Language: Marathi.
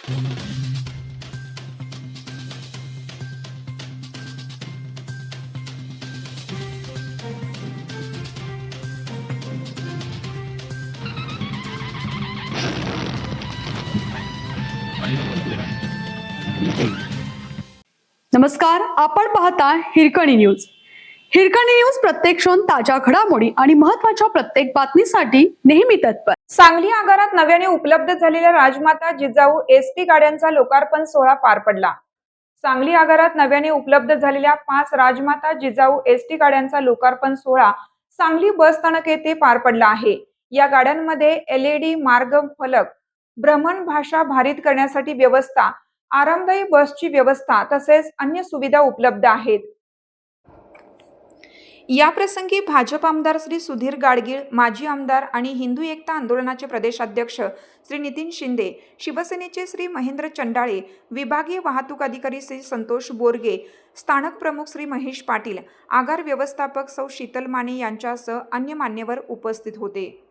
नमस्कार, आपण पाहता हिरकणी न्यूज. हिरकणी न्यूज प्रत्येक क्षण ताज्या घडामोडी आणि महत्त्वाच्या प्रत्येक बातमीसाठी नेहमी तत्पर. सांगली आगारात नव्याने उपलब्ध झालेल्या राजमाता जिजाऊ एसटी गाड्यांचा लोकार्पण सोहळा पार पडला. सांगली आगारात नव्याने उपलब्ध झालेल्या 5 राजमाता जिजाऊ एसटी गाड्यांचा लोकार्पण सोहळा सांगली बस स्थानक येथे पार पडला आहे. या गाड्यांमध्ये LED मार्ग फलक, भ्रमण भाषा भारित करण्यासाठी व्यवस्था, आरामदायी बसची व्यवस्था तसेच अन्य सुविधा उपलब्ध आहेत. या प्रसंगी भाजप आमदार श्री सुधीर गाडगीळ, माजी आमदार आणि हिंदू एकता आंदोलनाचे प्रदेशाध्यक्ष श्री नितीन शिंदे, शिवसेनेचे श्री महेंद्र चंडाळे, विभागीय वाहतूक अधिकारी श्री संतोष बोरगे, स्थानक प्रमुख श्री महेश पाटील, आगार व्यवस्थापक सौ शीतल माने यांच्यासह अन्य मान्यवर उपस्थित होते.